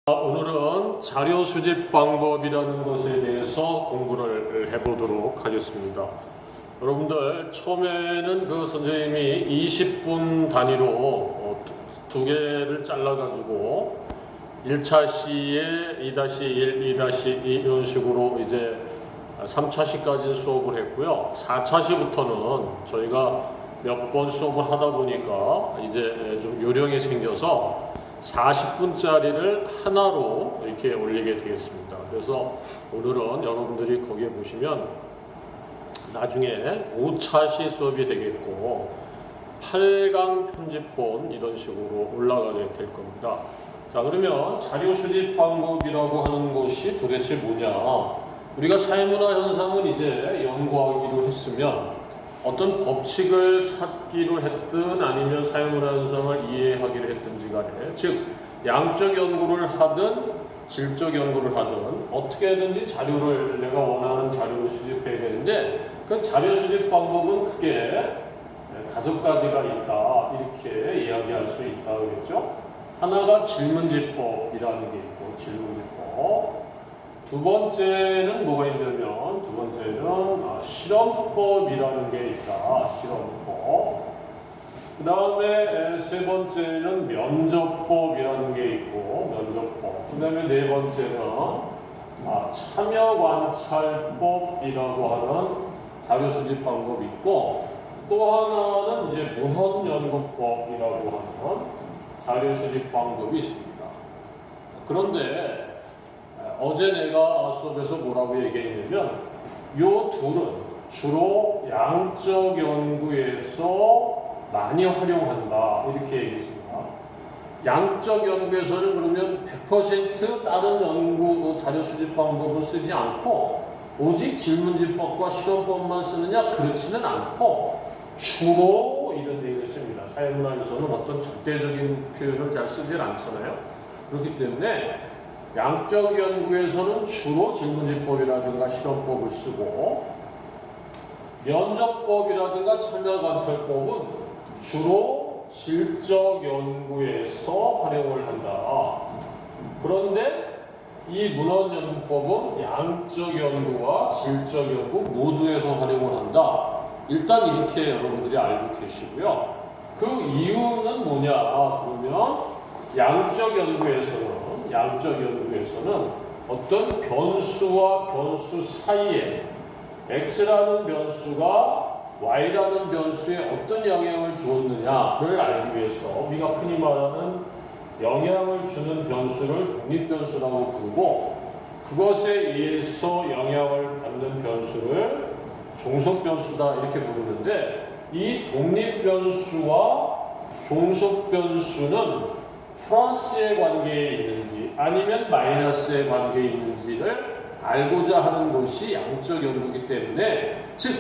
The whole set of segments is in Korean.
오늘은 자료 수집 방법이라는 것에 대해서 공부를 해보도록 하겠습니다. 여러분들 처음에는 그 선생님이 20분 단위로 두 개를 잘라가지고 1차 시에 2-1, 2-2 이런 식으로 이제 3차 시까지 수업을 했고요. 4차 시부터는 저희가 몇 번 수업을 하다 보니까 이제 좀 요령이 생겨서 40분짜리를 하나로 이렇게 올리게 되겠습니다. 그래서 오늘은 여러분들이 거기에 보시면 나중에 5차 시 수업이 되겠고 8강 편집본 이런 식으로 올라가게 될 겁니다. 자, 그러면 자료 수집 방법이라고 하는 것이 도대체 뭐냐? 우리가 사회문화 현상을 이제 연구하기로 했으면 어떤 법칙을 찾기로 했든 아니면 사회문화 현상을 이해하기로 했든지 간에, 즉 양적 연구를 하든 질적 연구를 하든 어떻게든지 자료를 내가 원하는 자료를 수집해야 되는데 그 자료 수집 방법은 크게 5가지가 있다 이렇게 이야기할 수 있다 그랬죠. 하나가 질문지법이라는 게 있고 질문지법. 두 번째는 뭐가 있냐면 두 번째는 실험법이라는 게 있다. 실험법. 그 다음에 세 번째는 면접법이라는 게 있고 면접법. 그 다음에 네 번째는 참여관찰법이라고 하는 자료 수집 방법이 있고 또 하나는 이제 문헌연구법이라고 하는 자료 수집 방법이 있습니다. 그런데 어제 내가 수업에서 뭐라고 얘기했냐면 요 둘은 주로 양적 연구에서 많이 활용한다 이렇게 얘기했습니다. 양적 연구에서는 그러면 100% 다른 연구 자료 수집 방법을 쓰지 않고 오직 질문지법과 실험법만 쓰느냐 그렇지는 않고 주로 이런 얘기를 씁니다. 사회문화에서는 어떤 절대적인 표현을 잘 쓰질 않잖아요. 그렇기 때문에 양적 연구에서는 주로 질문지법이라든가 실험법을 쓰고 면접법이라든가 참여관찰법은 주로 질적 연구에서 활용을 한다. 그런데 이 문헌연구법은 양적 연구와 질적 연구 모두에서 활용을 한다. 일단 이렇게 여러분들이 알고 계시고요. 그 이유는 뭐냐? 그러면 양적 연구에서는 어떤 변수와 변수 사이에 x라는 변수가 y라는 변수에 어떤 영향을 주었느냐를 알기 위해서 우리가 흔히 말하는 영향을 주는 변수를 독립변수라고 부르고 그것에 의해서 영향을 받는 변수를 종속변수다 이렇게 부르는데 이 독립변수와 종속변수는 플러스의 관계에 있는지 아니면 마이너스의 관계에 있는지를 알고자 하는 것이 양적 연구이기 때문에 즉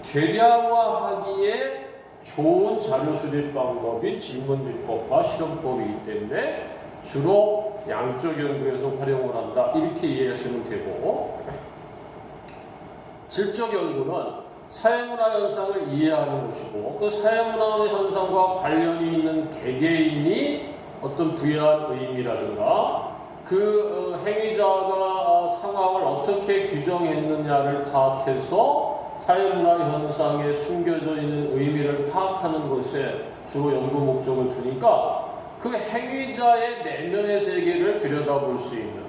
계량화하기에 좋은 자료 수집 방법이 질문지법과 실험법이기 때문에 주로 양적 연구에서 활용을 한다 이렇게 이해하시면 되고 질적 연구는 사회문화 현상을 이해하는 것이고 그 사회문화 현상과 관련이 있는 개개인이 어떤 부여한 의미라든가 그 행위자가 상황을 어떻게 규정했느냐를 파악해서 사회문화 현상에 숨겨져 있는 의미를 파악하는 것에 주로 연구 목적을 두니까 그 행위자의 내면의 세계를 들여다볼 수 있는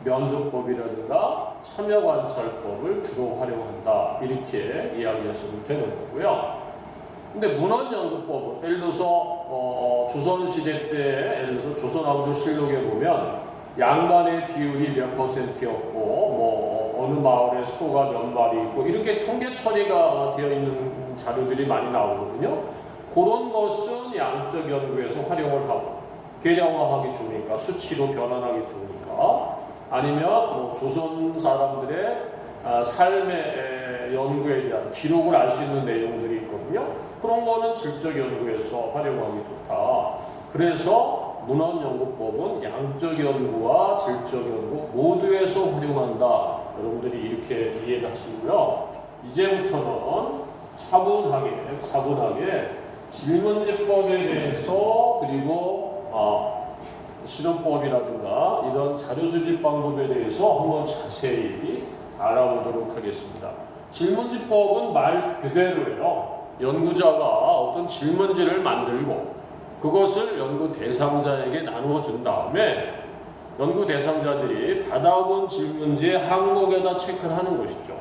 면접법이라든가 참여관찰법을 주로 활용한다 이렇게 이야기하시면 되는 거고요. 근데 문헌연구법은 예를 들어서 조선시대 때 예를 들어서 조선왕조실록에 보면 양반의 비율이 몇 %였고 뭐 어느 마을에 소가 몇 마리 있고 이렇게 통계 처리가 되어 있는 자료들이 많이 나오거든요. 그런 것은 양적 연구에서 활용을 하고 계량화하기 좋으니까 수치로 변환하기 좋으니까 아니면 뭐 조선 사람들의 삶의 연구에 대한 기록을 알 수 있는 내용들이 있거든요. 그런 거는 질적 연구에서 활용하기 좋다. 그래서 문헌연구법은 양적 연구와 질적 연구 모두에서 활용한다. 여러분들이 이렇게 이해를 하시고요. 이제부터는 차분하게 질문지법에 대해서 그리고 실험법이라든가 이런 자료 수집 방법에 대해서 한번 자세히 알아보도록 하겠습니다. 질문지법은 말 그대로예요. 연구자가 어떤 질문지를 만들고 그것을 연구 대상자에게 나누어 준 다음에 연구 대상자들이 받아본 질문지의 항목에다 체크를 하는 것이죠.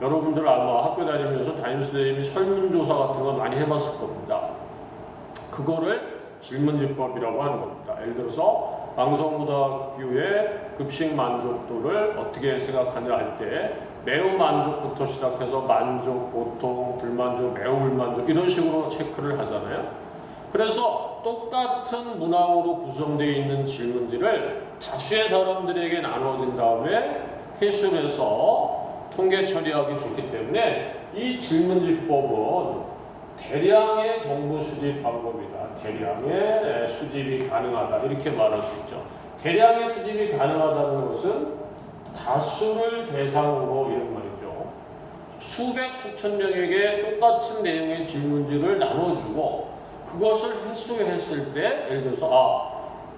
여러분들 아마 학교 다니면서 담임선생님이 설문조사 같은 거 많이 해봤을 겁니다. 그거를 질문지법이라고 하는 겁니다. 예를 들어서 강서고등학교의 급식 만족도를 어떻게 생각하냐 할 때 매우 만족부터 시작해서 만족, 보통, 불만족, 매우 불만족 이런 식으로 체크를 하잖아요. 그래서 똑같은 문항으로 구성되어 있는 질문지를 다수의 사람들에게 나눠진 다음에 회수를 해서 통계 처리하기 좋기 때문에 이 질문지법은 대량의 정보 수집 방법이다. 대량의 수집이 가능하다. 이렇게 말할 수 있죠. 대량의 수집이 가능하다는 것은 다수를 대상으로 이런 말이죠. 수백, 수천 명에게 똑같은 내용의 질문지를 나눠주고 그것을 회수했을 때 예를 들어서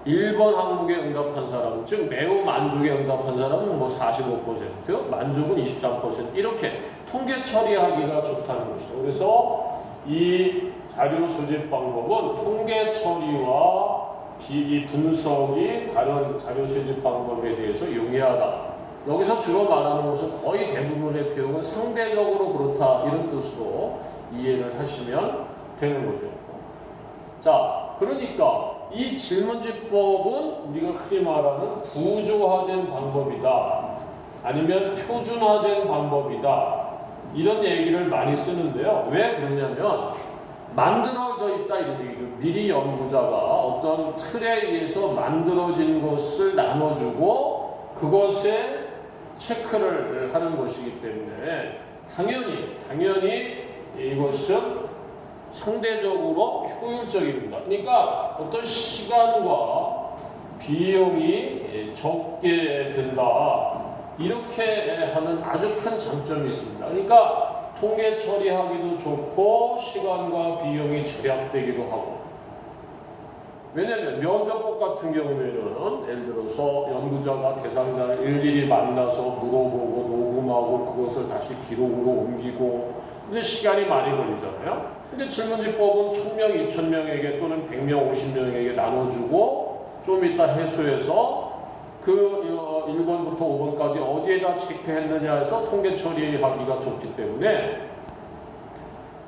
1번 항목에 응답한 사람, 즉 매우 만족에 응답한 사람은 뭐 45%, 만족은 23% 이렇게 통계 처리하기가 좋다는 것이죠. 그래서 이 자료 수집 방법은 통계 처리와 이 분석이 다른 자료 수집 방법에 대해서 용이하다. 여기서 주로 말하는 것은 거의 대부분의 표현은 상대적으로 그렇다 이런 뜻으로 이해를 하시면 되는 거죠. 자, 그러니까 이 질문지법은 우리가 흔히 말하는 구조화된 방법이다. 아니면 표준화된 방법이다. 이런 얘기를 많이 쓰는데요. 왜 그러냐면 만들어져 있다 이런 얘기죠. 미리 연구자가 어떤 틀에 의해서 만들어진 것을 나눠주고 그것에 체크를 하는 것이기 때문에 당연히 이것은 상대적으로 효율적입니다. 그러니까 어떤 시간과 비용이 적게 든다. 이렇게 하는 아주 큰 장점이 있습니다. 그러니까 통계 처리하기도 좋고 시간과 비용이 절약되기도 하고 왜냐하면 면접법 같은 경우에는 예를 들어서 연구자가 대상자를 일일이 만나서 물어보고 녹음하고 그것을 다시 기록으로 옮기고 근데 시간이 많이 걸리잖아요. 근데 질문지법은 1000명, 2000명에게 또는 100명, 50명에게 나눠주고 좀 이따 해수해서 그 1번부터 5번까지 어디에다 체크했느냐 해서 통계 처리하기가 좋기 때문에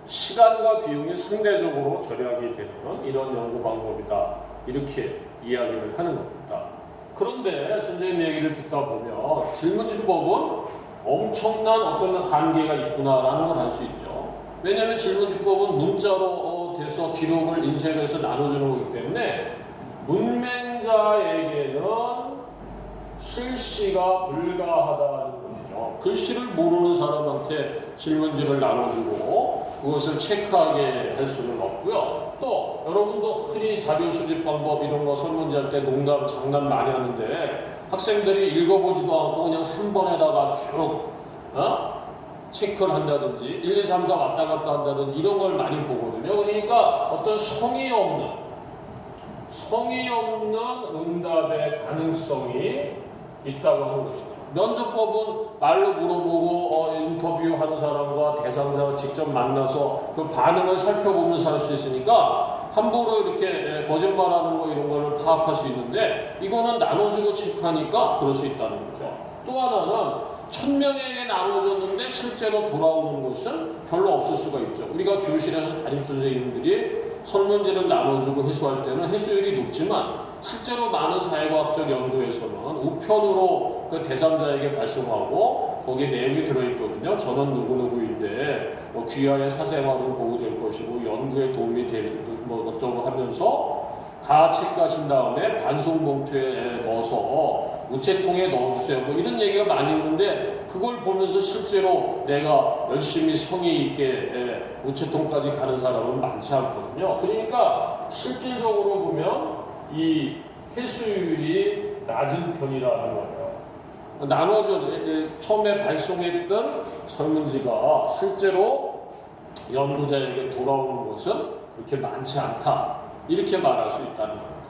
시간과 비용이 상대적으로 절약이 되는 이런 연구 방법이다. 이렇게 이야기를 하는 겁니다. 그런데 선생님 얘기를 듣다 보면 질문지법은 엄청난 어떤 한계가 있구나라는 걸 알 수 있죠. 왜냐하면 질문지법은 문자로 돼서 기록을 인쇄해서 나눠주는 거기 때문에 문맹자에게는 실시가 불가하다는 것이죠. 글씨를 모르는 사람한테 질문지를 나눠주고 그것을 체크하게 할 수는 없고요. 또 여러분도 흔히 자료 수집 방법 이런 거 설문지 할 때 농담, 장난 많이 하는데 학생들이 읽어보지도 않고 그냥 3번에다가 쭉 체크를 한다든지 1, 2, 3, 4 왔다 갔다 한다든지 이런 걸 많이 보거든요. 그러니까 어떤 성의 없는 응답의 가능성이 있다고 하는 것이죠. 면접법은 말로 물어보고 인터뷰하는 사람과 대상자가 직접 만나서 그 반응을 살펴보면서 할 수 있으니까 함부로 이렇게 거짓말하는 거 이런 거를 파악할 수 있는데 이거는 나눠주고 체크하니까 그럴 수 있다는 거죠. 또 하나는 1000명에게 나눠줬는데 실제로 돌아오는 것은 별로 없을 수가 있죠. 우리가 교실에서 담임선생님들이 설문지를 나눠주고 해수할 때는 해수율이 높지만 실제로 많은 사회과학적 연구에서는 우편으로 그 대상자에게 발송하고 거기에 내용이 들어있거든요. 저는 누구누구인데 뭐 귀하의 사생활은 보호될 것이고 연구에 도움이 될 뭐 어쩌고 하면서 다 체크하신 다음에 반송 봉투에 넣어서 우체통에 넣어주세요. 뭐 이런 얘기가 많이 있는데 그걸 보면서 실제로 내가 열심히 성의 있게 우체통까지 가는 사람은 많지 않거든요. 그러니까 실질적으로 보면 이 회수율이 낮은 편이라는 거예요. 처음에 발송했던 설문지가 실제로 연구자에게 돌아오는 것은 그렇게 많지 않다. 이렇게 말할 수 있다는 겁니다.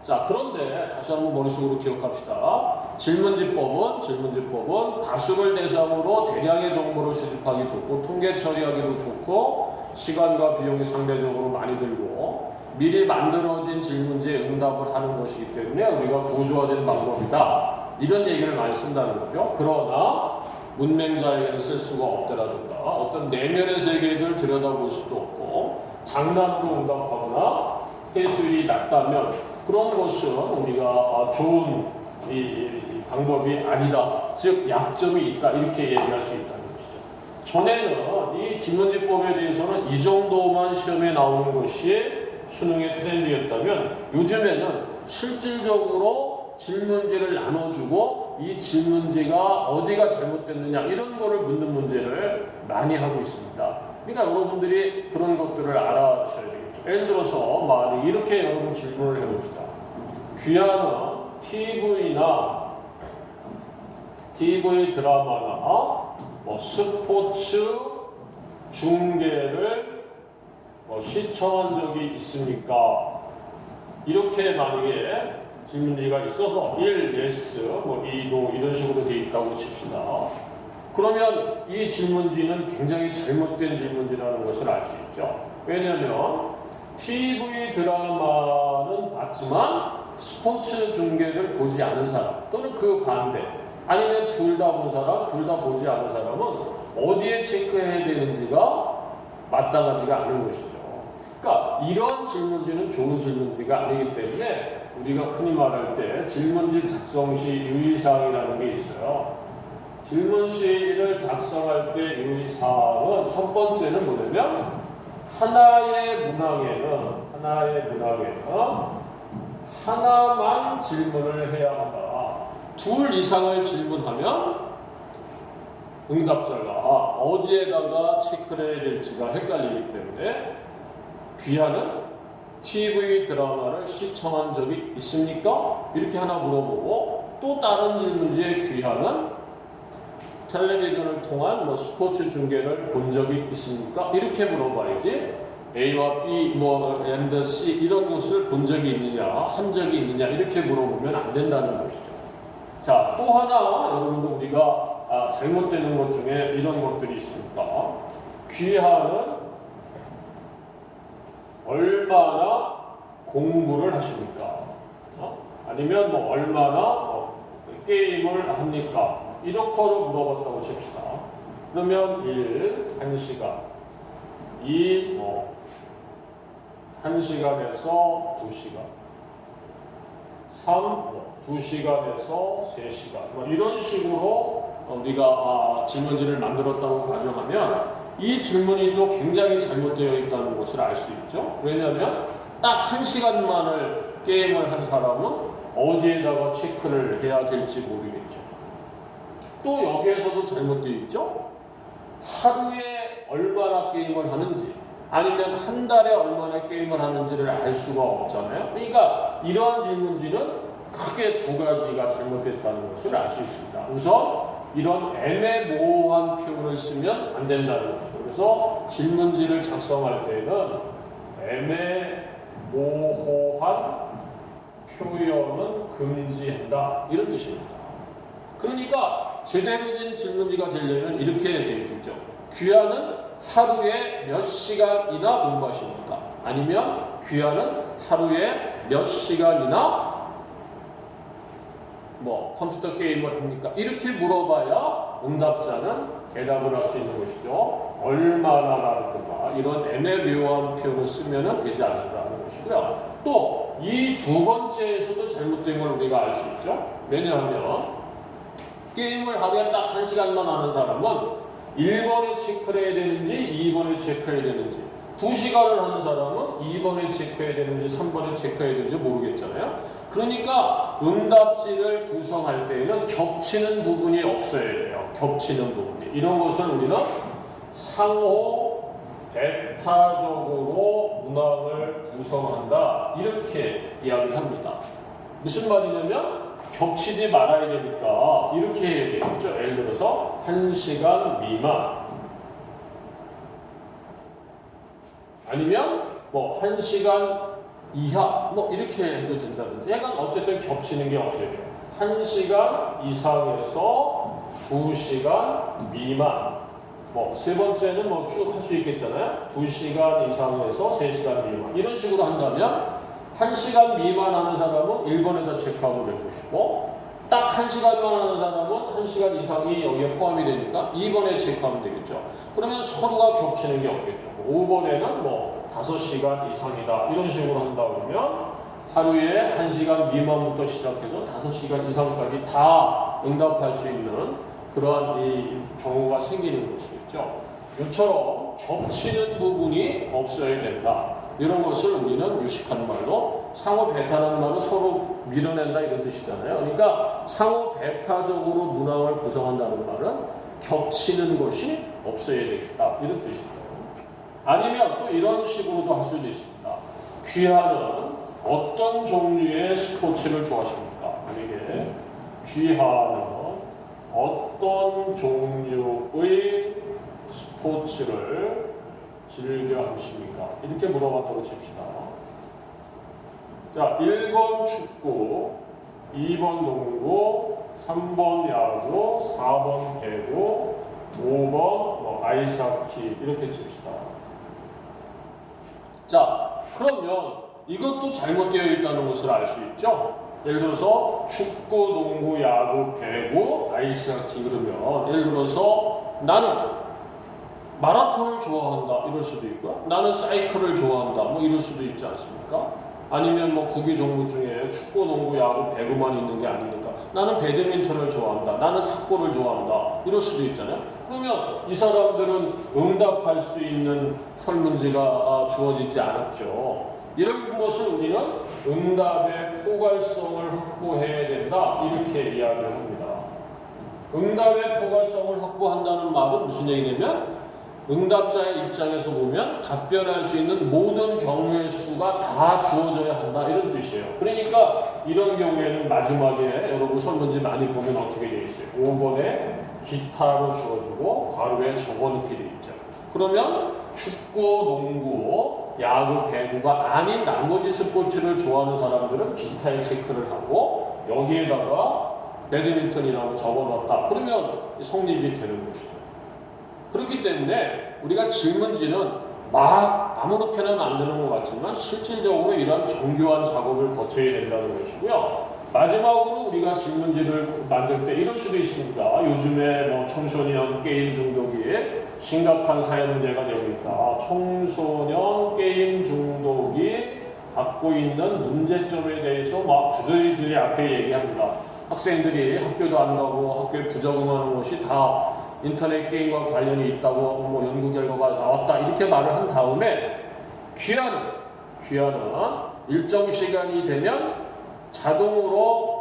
자, 그런데 다시 한번 머릿속으로 기억합시다. 질문지법은 다수를 대상으로 대량의 정보를 수집하기 좋고 통계 처리하기도 좋고 시간과 비용이 상대적으로 많이 들고 미리 만들어진 질문지에 응답을 하는 것이기 때문에 우리가 구조화된 방법이다. 이런 얘기를 많이 쓴다는 거죠. 그러나 문맹자에게는 쓸 수가 없더라든가 어떤 내면의 세계를 들여다볼 수도 없고 장난으로 응답하거나 회수율이 낮다면 그런 것은 우리가 좋은 이 방법이 아니다. 즉 약점이 있다. 이렇게 얘기할 수 있다는 것이죠. 전에는 이 질문지법에 대해서는 이 정도만 시험에 나오는 것이 수능의 트렌드였다면 요즘에는 실질적으로 질문지를 나눠주고 이 질문지가 어디가 잘못됐느냐 이런 거를 묻는 문제를 많이 하고 있습니다. 그러니까 여러분들이 그런 것들을 알아셔야 되겠죠. 예를 들어서 만약 이렇게 여러분 질문을 해봅시다. 귀하는 TV 드라마나 스포츠 중계를 시청한 적이 있습니까? 이렇게 만약에 질문지가 있어서 1, yes, 2, no 이런 식으로 되어 있다고 칩시다. 그러면 이 질문지는 굉장히 잘못된 질문지라는 것을 알 수 있죠. 왜냐하면 TV 드라마는 봤지만 스포츠 중계를 보지 않은 사람 또는 그 반대 아니면 둘 다 본 사람, 둘 다 보지 않은 사람은 어디에 체크해야 되는지가 마땅하지가 않은 것이죠. 그러니까 이런 질문지는 좋은 질문지가 아니기 때문에 우리가 흔히 말할 때 질문지 작성 시 유의사항이라는 게 있어요. 질문지를 작성할 때 유의사항은 첫 번째는 뭐냐면 하나의 문항에는 하나만 질문을 해야 한다. 둘 이상을 질문하면 응답자가 어디에다가 체크를 해야 될지가 헷갈리기 때문에 귀하는 TV 드라마를 시청한 적이 있습니까? 이렇게 하나 물어보고 또 다른 질문지에 귀하는 텔레비전을 통한 스포츠 중계를 본 적이 있습니까? 이렇게 물어봐야지 A와 B, and C 이런 것을 본 적이 있느냐, 한 적이 있느냐 이렇게 물어보면 안 된다는 것이죠. 자, 또 하나 여러분들 우리가 잘못되는 것 중에 이런 것들이 있습니다. 귀하는 얼마나 공부를 하십니까? 아니면 얼마나 게임을 합니까? 이렇게로 물어봤다고 칩시다. 그러면 1, 1시간 2, 1시간에서 2시간 3, 2시간에서 3시간 이런 식으로 우리가 질문지를 만들었다고 가정하면 이 질문이 또 굉장히 잘못되어 있다는 것을 알 수 있죠. 왜냐하면 딱 1시간만을 게임을 한 사람은 어디에다가 체크를 해야 될지 모르겠죠. 또 여기에서도 잘못되어 있죠. 하루에 얼마나 게임을 하는지 아니면 한 달에 얼마나 게임을 하는지를 알 수가 없잖아요. 그러니까 이러한 질문지는 크게 두 가지가 잘못됐다는 것을 알 수 있습니다. 우선 이런 애매모호한 표현을 쓰면 안 된다는 것이죠. 그래서 질문지를 작성할 때는 애매모호한 표현은 금지한다 이런 뜻입니다. 그러니까 제대로 된 질문지가 되려면 이렇게 되겠죠. 귀하는 하루에 몇 시간이나 공부하십니까? 아니면 귀하는 하루에 몇 시간이나 컴퓨터 게임을 합니까? 이렇게 물어봐야 응답자는 대답을 할 수 있는 것이죠. 얼마나라든가 이런 애매모호한 표현을 쓰면 되지 않는다는 것이고요. 또 이 두 번째에서도 잘못된 걸 우리가 알 수 있죠. 왜냐하면 게임을 하루에 딱 1시간만 하는 사람은 1번에 체크를 해야 되는지 2번에 체크해야 되는지 2시간을 하는 사람은 2번에 체크해야 되는지 3번에 체크해야 되는지 모르겠잖아요. 그러니까 응답지를 구성할 때에는 겹치는 부분이 없어야 돼요. 겹치는 부분이. 이런 것을 우리는 상호 배타적으로 문항을 구성한다. 이렇게 이야기를 합니다. 무슨 말이냐면 겹치지 말아야 되니까 이렇게 해야 되겠죠. 예를 들어서 1시간 미만 아니면 1시간 이하 뭐 이렇게 해도 된다든지 약간 어쨌든 겹치는 게 없어야 돼요. 1시간 이상에서 2시간 미만. 뭐 세 번째는 뭐 쭉 할 수 있겠잖아요. 2시간 이상에서 3시간 미만. 이런 식으로 한다면 1시간 미만 하는 사람은 1번에다 체크하면 될 것이고 딱 1시간만 하는 사람은 1시간 이상이 여기에 포함이 되니까 2번에 체크하면 되겠죠. 그러면 서로가 겹치는 게 없겠죠. 5번에는 뭐 5시간 이상이다. 이런 식으로 한다 그러면 하루에 1시간 미만부터 시작해서 5시간 이상까지 다 응답할 수 있는 그러한 이 경우가 생기는 것이겠죠. 이처럼 겹치는 부분이 없어야 된다. 이런 것을 우리는 유식한 말로 상호 배타라는 말은 서로 밀어낸다 이런 뜻이잖아요. 그러니까 상호 배타적으로 문항을 구성한다는 말은 겹치는 것이 없어야 되겠다 이런 뜻이죠. 아니면 또 이런 식으로도 할 수도 있습니다. 귀하는 어떤 종류의 스포츠를 좋아하십니까? 만약에 귀하는 어떤 종류의 스포츠를 즐겨 하십니까? 이렇게 물어봤다고 칩시다. 자, 1번 축구, 2번 농구, 3번 야구, 4번 배구, 5번 뭐 아이스하키 이렇게 칩시다. 자, 그러면 이것도 잘못되어 있다는 것을 알 수 있죠? 예를 들어서 축구, 농구, 야구, 배구, 아이스하키 그러면 예를 들어서 나는 마라톤을 좋아한다 이럴 수도 있고요. 나는 사이클을 좋아한다 뭐 이럴 수도 있지 않습니까? 아니면 뭐 구기 종목 중에 축구, 농구, 야구, 배구만 있는 게 아니니까 나는 배드민턴을 좋아한다. 나는 탁구를 좋아한다. 이럴 수도 있잖아요. 그러면 이 사람들은 응답할 수 있는 설문지가 주어지지 않았죠. 이런 것을 우리는 응답의 포괄성을 확보해야 된다. 이렇게 이야기를 합니다. 응답의 포괄성을 확보한다는 말은 무슨 얘기냐면 응답자의 입장에서 보면 답변할 수 있는 모든 경우의 수가 다 주어져야 한다 이런 뜻이에요. 그러니까 이런 경우에는 마지막에 여러분 설문지 많이 보면 어떻게 되어 있어요? 5번에 기타로 주어지고 가로에 적어놓게 되어 있죠. 그러면 축구, 농구, 야구, 배구가 아닌 나머지 스포츠를 좋아하는 사람들은 기타에 체크를 하고 여기에다가 배드민턴이라고 적어놨다. 그러면 성립이 되는 것이죠. 그렇기 때문에 우리가 질문지는 막 아무렇게나 만드는 것 같지만 실질적으로 이러한 정교한 작업을 거쳐야 된다는 것이고요. 마지막으로 우리가 질문지를 만들 때 이럴 수도 있습니다. 요즘에 뭐 청소년 게임 중독이 심각한 사회 문제가 되고 있다. 청소년 게임 중독이 갖고 있는 문제점에 대해서 막 주저리 앞에 얘기합니다. 학생들이 학교도 안 가고 학교에 부적응하는 것이 다 인터넷 게임과 관련이 있다고 뭐 연구 결과가 나왔다 이렇게 말을 한 다음에 귀하는 일정 시간이 되면 자동으로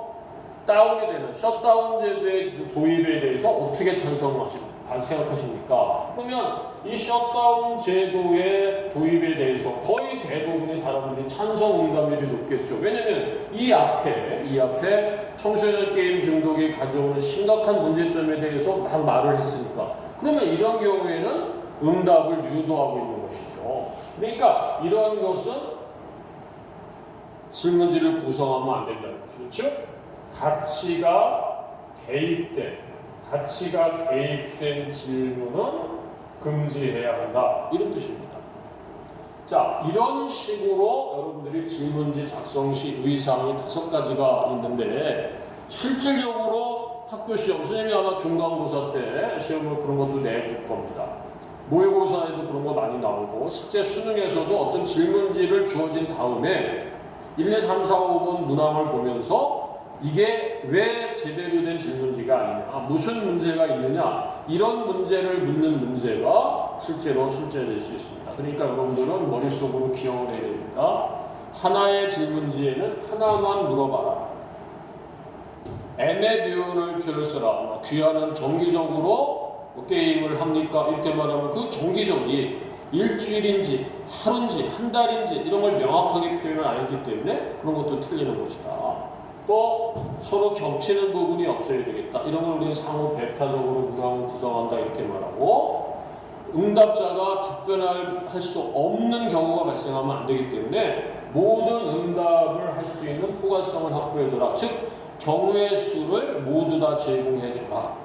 다운이 되는 셧다운 제도의 도입에 대해서 어떻게 생각하십니까? 그러면 이 셧다운 제도의 도입에 대해서 거의 대부분의 사람들이 찬성 응답률이 높겠죠. 왜냐하면 이 앞에 청소년 게임 중독이 가져오는 심각한 문제점에 대해서 막 말을 했으니까. 그러면 이런 경우에는 응답을 유도하고 있는 것이죠. 그러니까 이러한 것은 질문지를 구성하면 안 된다는 것이죠. 즉 가치가 개입된 질문은 금지해야 한다. 이런 뜻입니다. 자, 이런 식으로 여러분들이 질문지 작성 시 의사항이 5가지가 있는데 실질적으로 학교 시험, 선생님이 아마 중간고사 때 시험을 그런 것도 내줄 겁니다. 모의고사에도 그런 거 많이 나오고 실제 수능에서도 어떤 질문지를 주어진 다음에 1, 2, 3, 4, 5번 문항을 보면서 이게 왜 제대로 된 질문지가 아니냐, 무슨 문제가 있느냐, 이런 문제를 묻는 문제가 실제로 출제될 수 있습니다. 그러니까 여러분들은 머릿속으로 기억을 해야 됩니다. 하나의 질문지에는 하나만 물어봐라. N의 비율을 표를 써라. 귀하는 정기적으로 게임을 합니까? 이렇게 말하면 그 정기적이 일주일인지 하루인지 한 달인지 이런 걸 명확하게 표현을 안 했기 때문에 그런 것도 틀리는 것이다. 또 서로 겹치는 부분이 없어야 되겠다. 이런 걸 우리는 상호 배타적으로 문항을 구성한다 이렇게 말하고 응답자가 답변할 수 없는 경우가 발생하면 안 되기 때문에 모든 응답을 할 수 있는 포괄성을 확보해줘라. 즉 경우의 수를 모두 다 제공해줘라.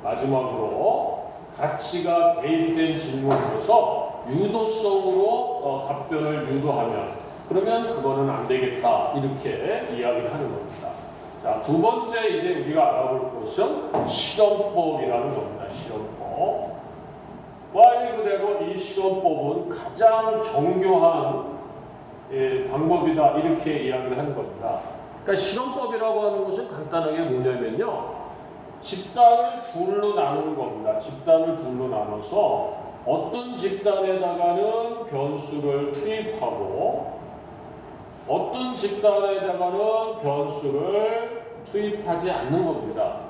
마지막으로 가치가 대입된 질문에서 유도성으로 답변을 유도하면 그러면 그거는 안 되겠다. 이렇게 이야기를 하는 겁니다. 자, 두 번째 이제 우리가 알아볼 것은 실험법이라는 겁니다. 실험법. 말 그대로 이 실험법은 가장 정교한 방법이다. 이렇게 이야기를 하는 겁니다. 그러니까 실험법이라고 하는 것은 간단하게 뭐냐면요. 집단을 둘로 나누는 겁니다. 집단을 둘로 나눠서 어떤 집단에다가는 변수를 투입하고 어떤 집단에다가는 변수를 투입하지 않는 겁니다.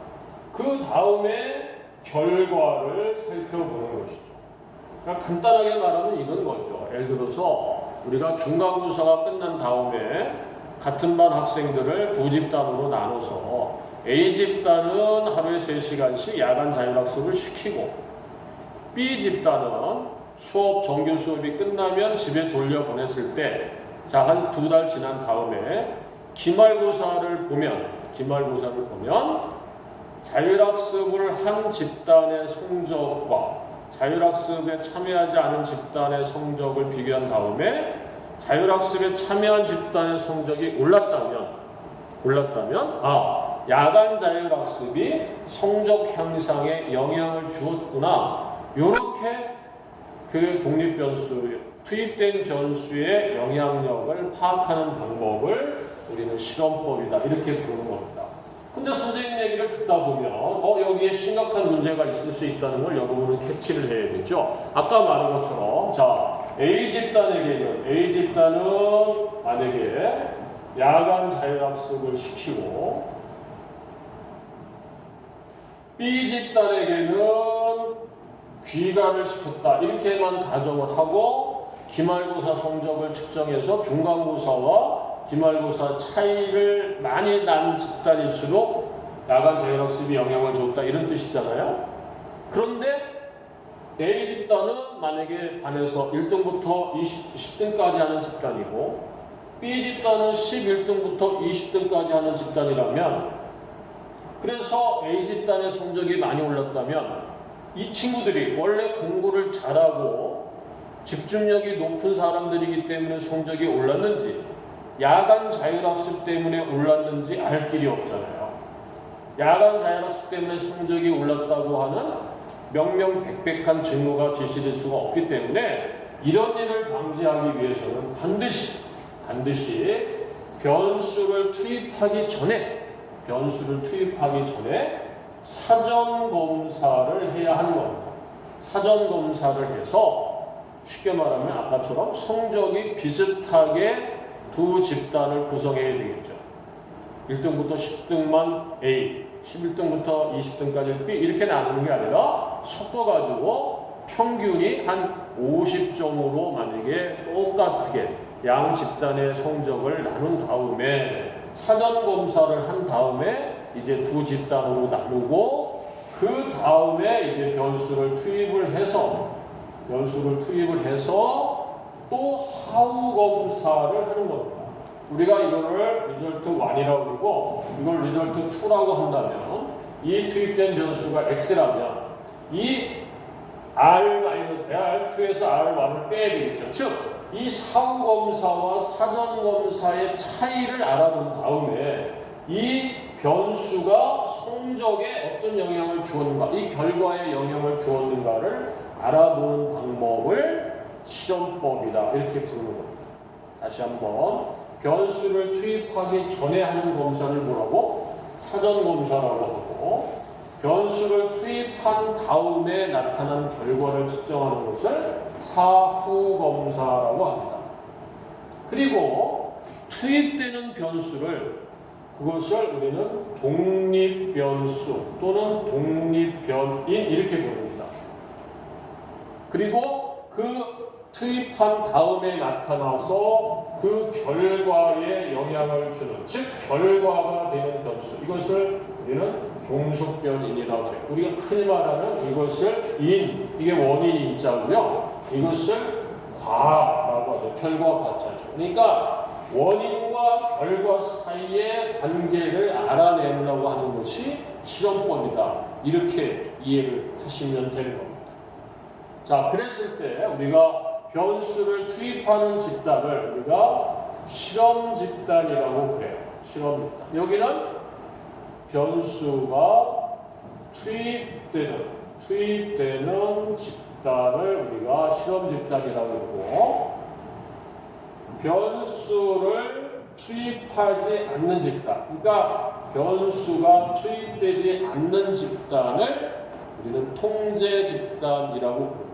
그 다음에 결과를 살펴보는 것이죠. 그러니까 간단하게 말하면 이런 거죠. 예를 들어서 우리가 중간고사가 끝난 다음에 같은 반 학생들을 두 집단으로 나눠서 A집단은 하루에 3시간씩 야간 자율학습을 시키고 B집단은 정규 수업이 끝나면 집에 돌려보냈을 때 한 2달 지난 다음에 기말고사를 보면 자율학습을 한 집단의 성적과 자율학습에 참여하지 않은 집단의 성적을 비교한 다음에 자율학습에 참여한 집단의 성적이 올랐다면 야간 자율학습이 성적 향상에 영향을 주었구나. 이렇게 그 독립변수, 투입된 변수의 영향력을 파악하는 방법을 우리는 실험법이다. 이렇게 부르는 겁니다. 근데 선생님 얘기를 듣다 보면 여기에 심각한 문제가 있을 수 있다는 걸 여러분은 캐치를 해야 되죠. 아까 말한 것처럼 자 A집단은 만약에 야간 자율학습을 시키고 B집단에게는 귀가를 시켰다. 이렇게만 가정을 하고 기말고사 성적을 측정해서 중간고사와 기말고사 차이를 많이 난 집단일수록 야간 자율학습이 영향을 줬다. 이런 뜻이잖아요. 그런데 A집단은 만약에 반에서 1등부터 10등까지 하는 집단이고 B집단은 11등부터 20등까지 하는 집단이라면 그래서 A집단의 성적이 많이 올랐다면 이 친구들이 원래 공부를 잘하고 집중력이 높은 사람들이기 때문에 성적이 올랐는지 야간 자율학습 때문에 올랐는지 알 길이 없잖아요. 야간 자율학습 때문에 성적이 올랐다고 하는 명명백백한 증거가 제시될 수가 없기 때문에 이런 일을 방지하기 위해서는 반드시 변수를 투입하기 전에 사전 검사를 해야 하는 겁니다. 사전 검사를 해서 쉽게 말하면 아까처럼 성적이 비슷하게 두 집단을 구성해야 되겠죠. 1등부터 10등만 A, 11등부터 20등까지 B 이렇게 나누는 게 아니라 섞어가지고 평균이 한 50점으로 만약에 똑같게 양 집단의 성적을 나눈 다음에 사전 검사를 한 다음에 이제 두 집단으로 나누고 그 다음에 이제 변수를 투입을 해서 또 사후 검사를 하는 겁니다. 우리가 이거를 리절트 1이라고 그러고 이걸 리절트 2라고 한다면 이 투입된 변수가 x라면 이 R-2에서 R1을 빼야 되겠죠. 즉, 이 사후 검사와 사전 검사의 차이를 알아본 다음에 이 변수가 성적에 어떤 영향을 주었는가, 이 결과에 영향을 주었는가를 알아보는 방법을 실험법이다. 이렇게 부르는 겁니다. 다시 한번 변수를 투입하기 전에 하는 검사를 뭐라고? 사전 검사라고 하고 변수를 투입한 다음에 나타난 결과를 측정하는 것을 사후 검사라고 합니다. 그리고 투입되는 변수를 그것을 우리는 독립변수 또는 독립변인 이렇게 부릅니다. 그리고 그 투입한 다음에 나타나서 그 결과에 영향을 주는, 즉 결과가 되는 변수, 이것을 우리는 종속변인이라고 해요. 우리가 흔히 말하는 이것을 이게 원인 인자고요. 이것을 과라고 하죠. 결과 과자죠. 그러니까 원인과 결과 사이의 관계를 알아내려고 하는 것이 실험법이다. 이렇게 이해를 하시면 되는 겁니다. 자, 그랬을 때 우리가 변수를 투입하는 집단을 우리가 실험 집단이라고 그래요. 실험 집단. 여기는 변수가 투입되는 집단을 우리가 실험 집단이라고 하고, 변수를 투입하지 않는 집단, 그러니까 변수가 투입되지 않는 집단을 우리는 통제 집단이라고 부릅니다.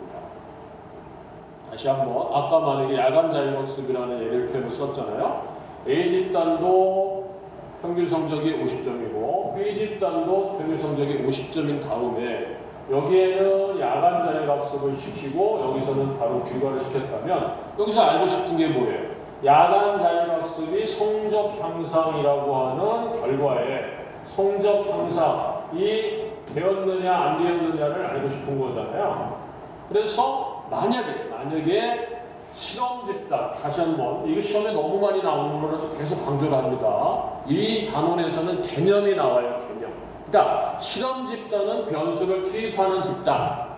다시 한번, 아까 만약에 야간 자율학습이라는 예를 표현을 썼잖아요. A 집단도 평균 성적이 50점이고 B 집단도 평균 성적이 50점인 다음에 여기에는 야간 자율학습을 시키고 여기서는 바로 귀가를 시켰다면 여기서 알고 싶은 게 뭐예요? 야간 자율학습이 성적 향상이라고 하는 결과에 성적 향상이 되었느냐 안 되었느냐를 알고 싶은 거잖아요. 그래서 만약에 실험 집단, 다시 한번 이거 시험에 너무 많이 나오는 거라서 계속 강조를 합니다. 이 단원에서는 개념이 나와요. 개념. 그러니까 실험 집단은 변수를 투입하는 집단,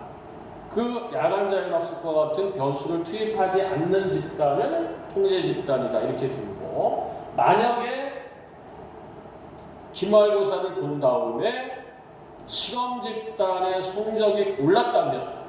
그 야간 자율학습과 같은 변수를 투입하지 않는 집단은 통제 집단이다. 이렇게 되고, 만약에 기말고사를 본 다음에 실험 집단의 성적이 올랐다면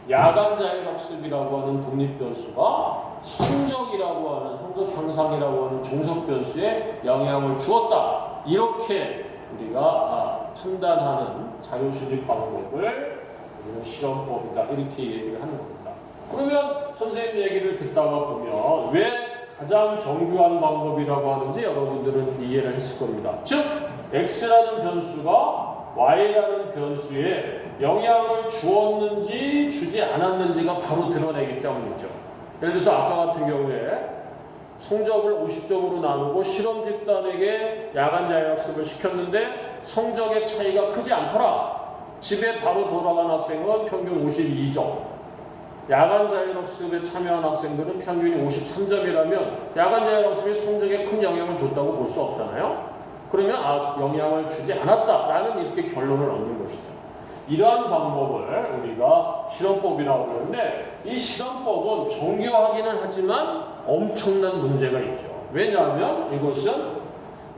야간 자율학습이라고 하는 독립변수가 성적이라고 하는 성적 향상이라고 하는 종속 변수에 영향을 주었다. 이렇게 우리가 판단하는 자료수집 방법을 우리는 실험법이다. 이렇게 얘기를 하는 겁니다. 그러면 선생님 얘기를 듣다가 보면 왜 가장 정교한 방법이라고 하는지 여러분들은 이해를 했을 겁니다. 즉 X라는 변수가 Y라는 변수에 영향을 주었는지 주지 않았는지가 바로 드러내기 때문이죠. 예를 들어서 아까 같은 경우에 성적을 50점으로 나누고 실험 집단에게 야간 자율학습을 시켰는데 성적의 차이가 크지 않더라. 집에 바로 돌아간 학생은 평균 52점. 야간 자율학습에 참여한 학생들은 평균이 53점이라면 야간 자율학습이 성적에 큰 영향을 줬다고 볼 수 없잖아요. 그러면 영향을 주지 않았다라는 이렇게 결론을 얻는 것이죠. 이러한 방법을 우리가 실험법이라고 하는데, 이 실험법은 정교하기는 하지만 엄청난 문제가 있죠. 왜냐하면 이것은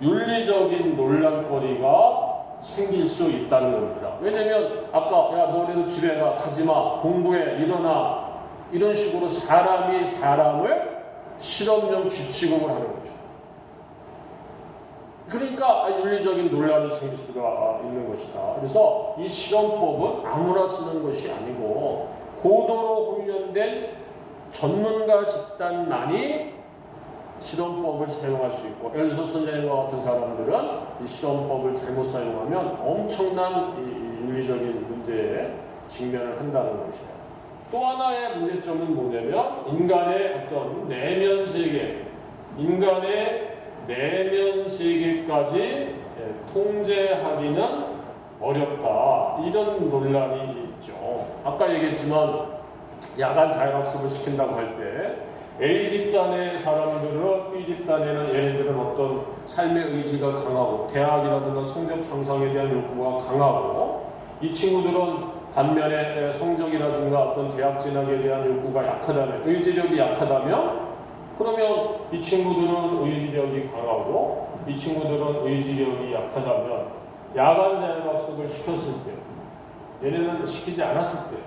윤리적인 논란거리가 생길 수 있다는 겁니다. 왜냐하면 아까 야 너네도 집에 가지마, 공부해, 일어나, 이런 식으로 사람이 사람을 실험용 쥐취급을 하는 거죠. 그러니까 윤리적인 논란이 생길 수가 있는 것이다. 그래서 이 실험법은 아무나 쓰는 것이 아니고 고도로 훈련된 전문가 집단만이 실험법을 사용할 수 있고, 예를 들어서 선생님과 같은 사람들은 이 실험법을 잘못 사용하면 엄청난 이 윤리적인 문제에 직면을 한다는 것이에요. 또 하나의 문제점은 뭐냐면 인간의 어떤 내면 세계, 인간의 내면 세계까지 통제하기는 어렵다. 이런 논란이 있죠. 아까 얘기했지만 야간 자율학습을 시킨다고 할 때 A 집단의 사람들은 B 집단에는 얘네들은 어떤 삶의 의지가 강하고 대학이라든가 성적 향상에 대한 욕구가 강하고, 이 친구들은 반면에 성적이라든가 어떤 대학 진학에 대한 욕구가 약하다면, 의지력이 약하다면, 그러면 이 친구들은 의지력이 강하고 이 친구들은 의지력이 약하다면 야간 자율학습을 시켰을 때, 얘네는 시키지 않았을 때,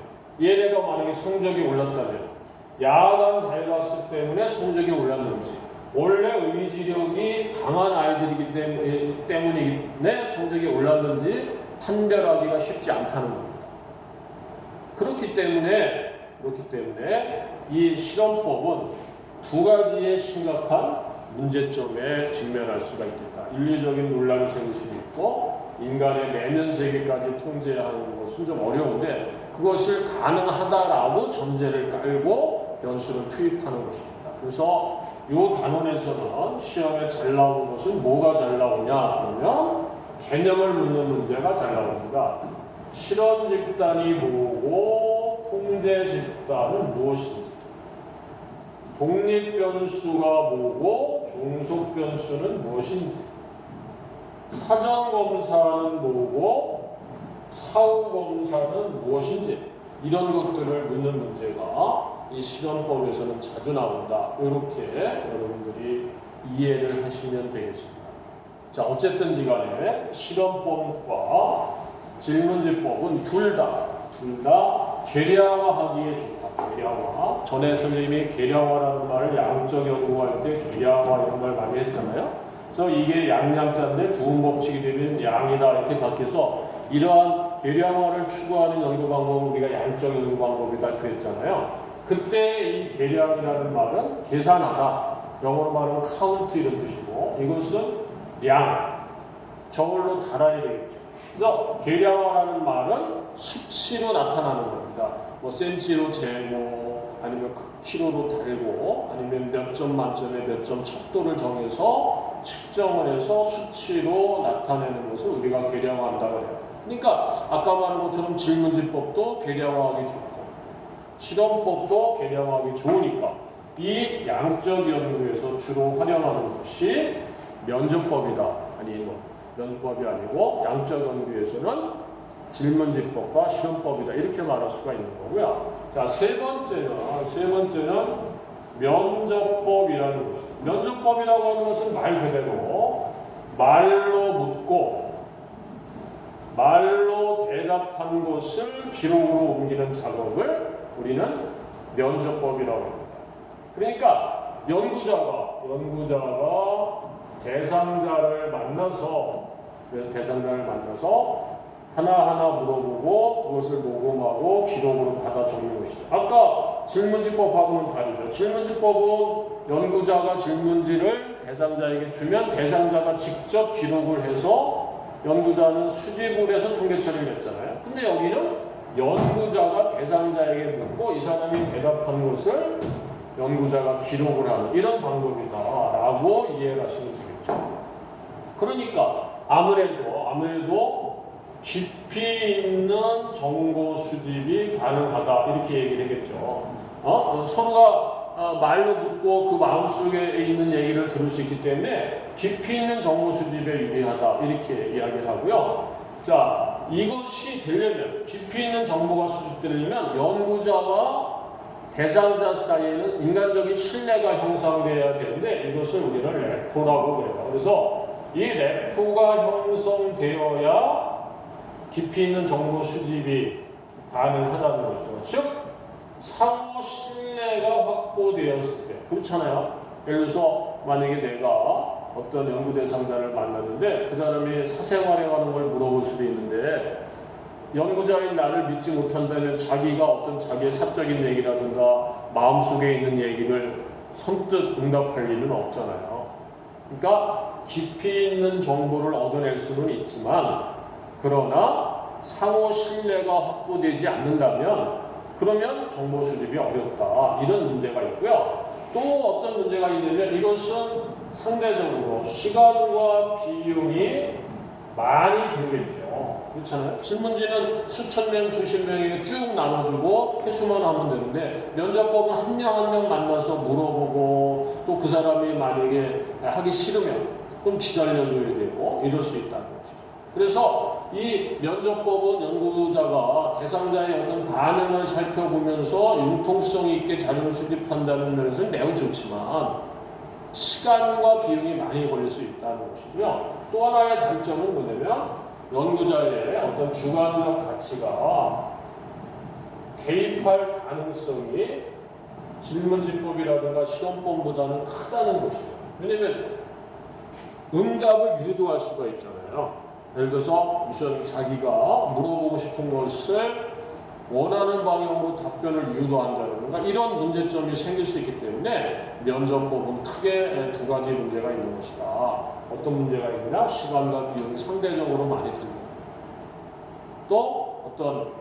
얘네가 만약에 성적이 올랐다면 야간 자율학습 때문에 성적이 올랐는지, 원래 의지력이 강한 아이들이기 때문에 성적이 올랐는지 판별하기가 쉽지 않다는 겁니다. 그렇기 때문에 이 실험법은 두 가지의 심각한 문제점에 직면할 수가 있겠다. 윤리적인 논란이 생길 수도 있고 인간의 내면 세계까지 통제하는 것은 좀 어려운데, 그것을 가능하다라고 전제를 깔고 변수를 투입하는 것입니다. 그래서 이 단원에서는 시험에 잘 나오는 것은 뭐가 잘 나오냐 그러면 개념을 묻는 문제가 잘 나옵니다. 실험 집단이 뭐고 통제 집단은 무엇인지. 독립변수가 뭐고 종속변수는 무엇인지, 사전검사는 뭐고 사후검사는 무엇인지, 이런 것들을 묻는 문제가 이 실험법에서는 자주 나온다. 이렇게 여러분들이 이해를 하시면 되겠습니다. 자, 어쨌든지 간에 실험법과 질문지법은 둘 다 계량화하기에 좋다. 계량화. 전에 선생님이 계량화라는 말을 양적 연구할 때 계량화 이런 말 많이 했잖아요. 그래서 이게 양양자인데 부분 법칙이 되면 양이다 이렇게 바뀌어서 이러한 계량화를 추구하는 연구 방법은 우리가 양적 연구 방법이다 그랬잖아요. 그때 이 계량이라는 말은 계산하다, 영어로 말하면 카운트 이런 뜻이고, 이것은 양, 저울로 달아야 되겠죠. 그래서 계량화라는 말은 수치로 나타나는 겁니다. 뭐 센치로 재고, 아니면 키로로 달고, 아니면 몇 점 만점에 몇 점 척도를 정해서 측정을 해서 수치로 나타내는 것을 우리가 계량화한다고 해요. 그러니까 아까 말한 것처럼 질문지법도 계량화하기 좋고 실험법도 계량화하기 좋으니까 이 양적 연구에서 주로 활용하는 것이 면접법이다. 면접법이 아니고 양적 연구에서는 질문지법과 실험법이다. 이렇게 말할 수가 있는 거고요. 자, 세 번째는 면접법이라는 것이죠. 면접법이라고 하는 것은 말 그대로 말로 묻고 말로 대답한 것을 기록으로 옮기는 작업을 우리는 면접법이라고 합니다. 그러니까 연구자가 대상자를 만나서 하나하나 물어보고 그것을 녹음하고 기록으로 받아 적는 것이죠. 아까 질문지법하고는 다르죠. 질문지법은 연구자가 질문지를 대상자에게 주면 대상자가 직접 기록을 해서 연구자는 수집을 해서 통계 처리를 했잖아요. 근데 여기는 연구자가 대상자에게 묻고 이 사람이 대답한 것을 연구자가 기록을 하는 이런 방법이다라고 이해를 하시면 되겠죠. 그러니까 아무래도 깊이 있는 정보 수집이 가능하다 이렇게 얘기를 하겠죠. 서로가 말로 묻고 그 마음속에 있는 얘기를 들을 수 있기 때문에 깊이 있는 정보 수집에 유리하다 이렇게 이야기를 하고요. 자, 이것이 되려면 깊이 있는 정보가 수집되려면 연구자와 대상자 사이에는 인간적인 신뢰가 형성되어야 되는데 이것을 우리는 레포라고 그래요. 그래서 이 레포가 형성되어야 깊이 있는 정보 수집이 가능하다는 것이죠. 즉 상호 신뢰가 확보되었을 때, 그렇잖아요. 예를 들어서 만약에 내가 어떤 연구 대상자를 만났는데 그 사람이 사생활에 관한 걸 물어볼 수도 있는데 연구자인 나를 믿지 못한다면 자기가 어떤 자기의 사적인 얘기라든가 마음속에 있는 얘기를 선뜻 응답할 일은 없잖아요. 그러니까 깊이 있는 정보를 얻어낼 수는 있지만 그러나 상호 신뢰가 확보되지 않는다면 그러면 정보 수집이 어렵다. 이런 문제가 있고요. 또 어떤 문제가 있냐면 이것은 상대적으로 시간과 비용이 많이 들겠죠. 그렇잖아요. 질문지는 수천 명, 수십 명에게 쭉 나눠주고 회수만 하면 되는데 면접법은 한 명 한 명 만나서 물어보고 또 그 사람이 만약에 하기 싫으면 그럼 기다려줘야 되고 이럴 수 있다는 것이죠. 그래서 이 면접법은 연구자가 대상자의 어떤 반응을 살펴보면서 융통성 있게 자료를 수집한다는 면에서는 매우 좋지만 시간과 비용이 많이 걸릴 수 있다는 것이고요. 또 하나의 단점은 뭐냐면 연구자의 어떤 주관적 가치가 개입할 가능성이 질문지법이라든가 실험법보다는 크다는 것이죠. 왜냐하면 응답을 유도할 수가 있잖아요. 예를 들어서 무슨 자기가 물어보고 싶은 것을 원하는 방향으로 답변을 유도한다든가 이런 문제점이 생길 수 있기 때문에 면접법은 크게 두 가지 문제가 있는 것이다. 어떤 문제가 있느냐? 시간과 비용이 상대적으로 많이 듭니다. 또 어떤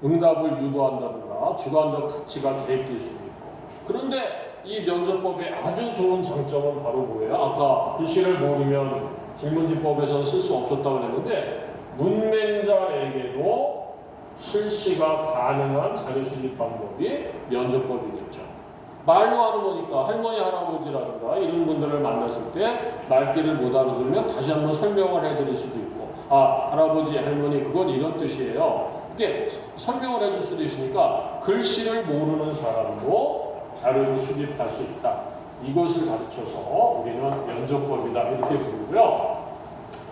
응답을 유도한다든가 주관적 가치가 개입될 수도 있고. 그런데 이 면접법의 아주 좋은 장점은 바로 뭐예요? 아까 글씨를 모르면 질문지법에서는 쓸 수 없었다고 했는데 문맹자에게도 실시가 가능한 자료 수집 방법이 면접법이겠죠. 말로 하는 거니까 할머니, 할아버지라든가 이런 분들을 만났을 때 말귀를 못 알아들으면 다시 한번 설명을 해드릴 수도 있고, 아, 할아버지, 할머니, 그건 이런 뜻이에요. 이게 설명을 해줄 수도 있으니까 글씨를 모르는 사람도 자료를 수집할 수 있다. 이것을 가르쳐서 우리는 면접법이다 이렇게 부르고요.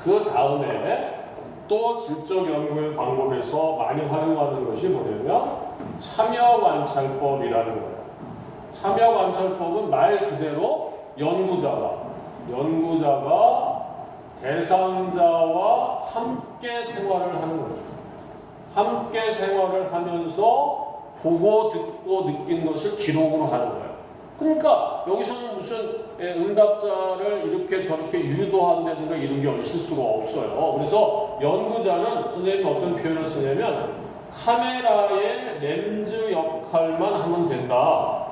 그 다음에 또 질적 연구의 방법에서 많이 활용하는 것이 뭐냐면 참여관찰법이라는 거예요. 참여관찰법은 말 그대로 연구자가 대상자와 함께 생활을 하는 거죠. 함께 생활을 하면서 보고 듣고 느낀 것을 기록으로 하는 거예요. 그러니까 여기서는 무슨 응답자를 이렇게 저렇게 유도한다든가 이런 게 있을 수가 없어요. 그래서 연구자는 선생님이 어떤 표현을 쓰냐면 카메라의 렌즈 역할만 하면 된다.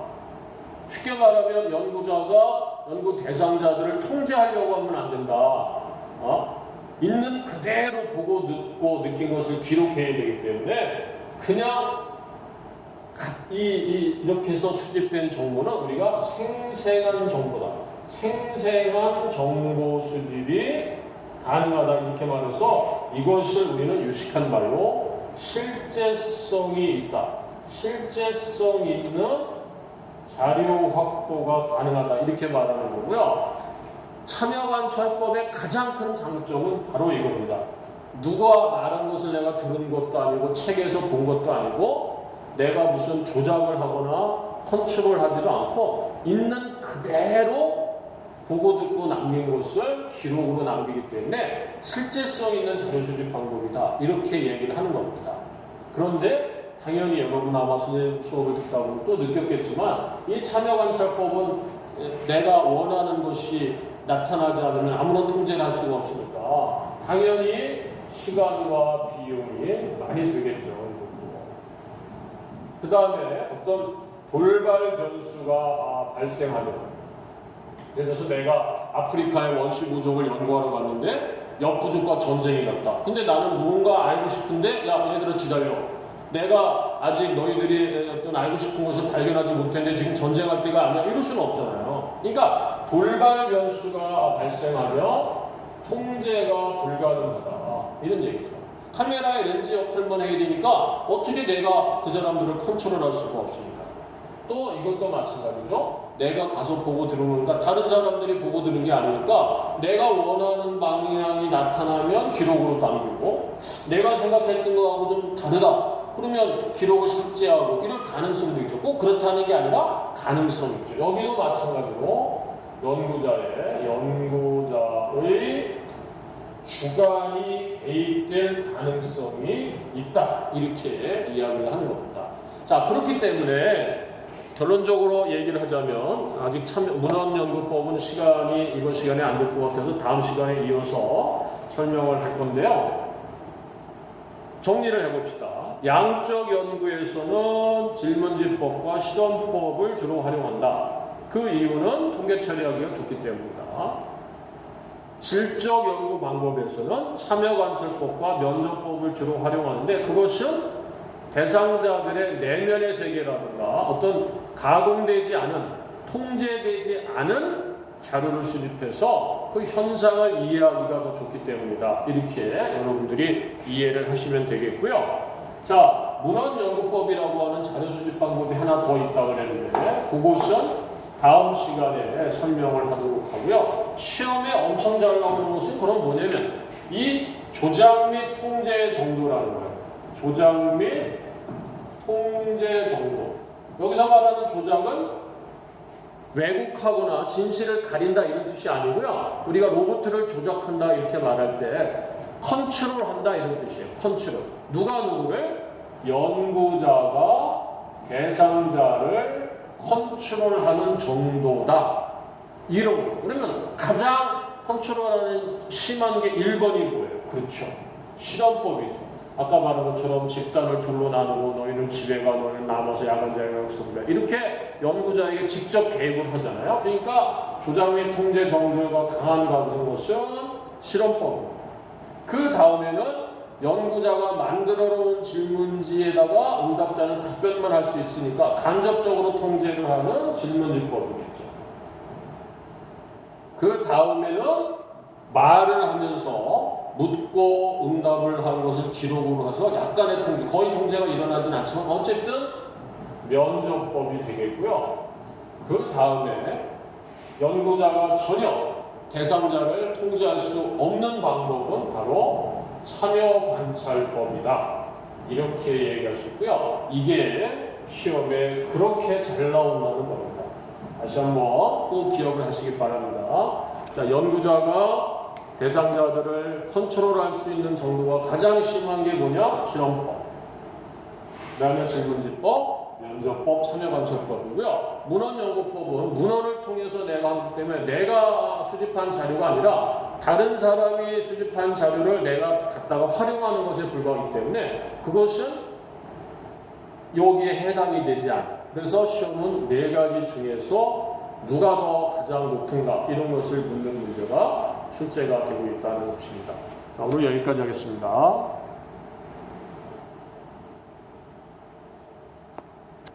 쉽게 말하면 연구자가 연구 대상자들을 통제하려고 하면 안 된다. 있는 그대로 보고 듣고 느낀 것을 기록해야 되기 때문에 그냥 이렇게 해서 수집된 정보는 우리가 생생한 정보다. 생생한 정보 수집이 가능하다 이렇게 말해서 이것을 우리는 유식한 말로 실제성이 있다. 실제성 있는 자료 확보가 가능하다 이렇게 말하는 거고요. 참여관찰법의 가장 큰 장점은 바로 이겁니다. 누가 말한 것을 내가 들은 것도 아니고 책에서 본 것도 아니고 내가 무슨 조작을 하거나 컨트롤하지도 않고 있는 그대로 보고 듣고 남긴 것을 기록으로 남기기 때문에 실제성 있는 자료 수집 방법이다 이렇게 얘기를 하는 겁니다. 그런데 당연히 여러분 아마 선생님 수업을 듣다 보면 또 느꼈겠지만 이 참여관찰법은 내가 원하는 것이 나타나지 않으면 아무런 통제를 할 수가 없으니까 당연히 시간과 비용이 많이 들겠죠. 그 다음에 어떤 돌발 변수가 발생하면, 예를 들어서 내가 아프리카의 원시 부족을 연구하러 갔는데 역부족과 전쟁이 났다. 근데 나는 무언가 알고 싶은데 야 얘들아 기다려. 내가 아직 너희들이 어떤 알고 싶은 것을 발견하지 못했는데 지금 전쟁할 때가 아니야. 이럴 수는 없잖아요. 그러니까 돌발 변수가 발생하면 통제가 불가능하다. 이런 얘기죠. 카메라의 렌즈 역할만 해야 되니까 어떻게 내가 그 사람들을 컨트롤할 수가 없으니까. 또 이것도 마찬가지죠. 내가 가서 보고 들어오니까 다른 사람들이 보고 들은 게 아니니까 내가 원하는 방향이 나타나면 기록으로 남기고 내가 생각했던 거하고 좀 다르다. 그러면 기록을 삭제하고 이럴 가능성도 있죠. 꼭 그렇다는 게 아니라 가능성이 있죠. 여기도 마찬가지로 연구자의 주관이 개입될 가능성이 있다. 이렇게 이야기를 하는 겁니다. 자, 그렇기 때문에 결론적으로 얘기를 하자면 아직 문헌연구법은 이번 시간에 안 될 것 같아서 다음 시간에 이어서 설명을 할 건데요. 정리를 해봅시다. 양적 연구에서는 질문지법과 실험법을 주로 활용한다. 그 이유는 통계 처리하기가 좋기 때문이다. 질적 연구 방법에서는 참여관찰법과 면접법을 주로 활용하는데 그것은 대상자들의 내면의 세계라든가 어떤 가공되지 않은, 통제되지 않은 자료를 수집해서 그 현상을 이해하기가 더 좋기 때문이다. 이렇게 여러분들이 이해를 하시면 되겠고요. 자, 문헌연구법이라고 하는 자료 수집 방법이 하나 더 있다고 그랬는데 그것은 다음 시간에 설명을 하도록 하고요. 시험에 엄청 잘 나오는 것은 그럼 뭐냐면 이 조작 및 통제 정도라는 거예요. 조작 및 통제 정도. 여기서 말하는 조작은 왜곡하거나 진실을 가린다 이런 뜻이 아니고요. 우리가 로봇을 조작한다 이렇게 말할 때 컨트롤한다 이런 뜻이에요. 컨트롤. 누가 누구를? 연구자가 대상자를 컨트롤하는 정도다. 이런 거죠. 그러면 가장 컨트롤하는 심한 게 1번이 뭐예요? 그렇죠. 실험법이죠. 아까 말한 것처럼 집단을 둘로 나누고 너희는 집에 가, 너희는 남아서 야간자율 학습을 해. 이렇게 연구자에게 직접 개입을 하잖아요. 그러니까 조작 및 통제 정도가 강한 것은 실험법입니다. 그 다음에는 연구자가 만들어 놓은 질문지에다가 응답자는 답변만 할 수 있으니까 간접적으로 통제를 하는 질문지법이겠죠. 그 다음에는 말을 하면서 묻고 응답을 한 것을 기록으로 해서 약간의 통제, 거의 통제가 일어나진 않지만 어쨌든 면접법이 되겠고요. 그 다음에 연구자가 전혀 대상자를 통제할 수 없는 방법은 바로 참여관찰법이다. 이렇게 얘기할 수 있고요. 이게 시험에 그렇게 잘 나온다는 겁니다. 다시 한번 꼭 기억을 하시기 바랍니다. 자, 연구자가 대상자들을 컨트롤할 수 있는 정도가 가장 심한 게 뭐냐? 실험법. 그 다음에 질문지법, 면접법, 참여관찰법이고요. 문헌연구법은 문헌을 통해서 내가 하기 때문에 내가 수집한 자료가 아니라 다른 사람이 수집한 자료를 내가 갖다가 활용하는 것에 불과하기 때문에 그것은 여기에 해당이 되지 않아요. 그래서 시험은 4가지 중에서 누가 더 가장 높은가 이런 것을 묻는 문제가 출제가 되고 있다는 것입니다. 자, 오늘 여기까지 하겠습니다.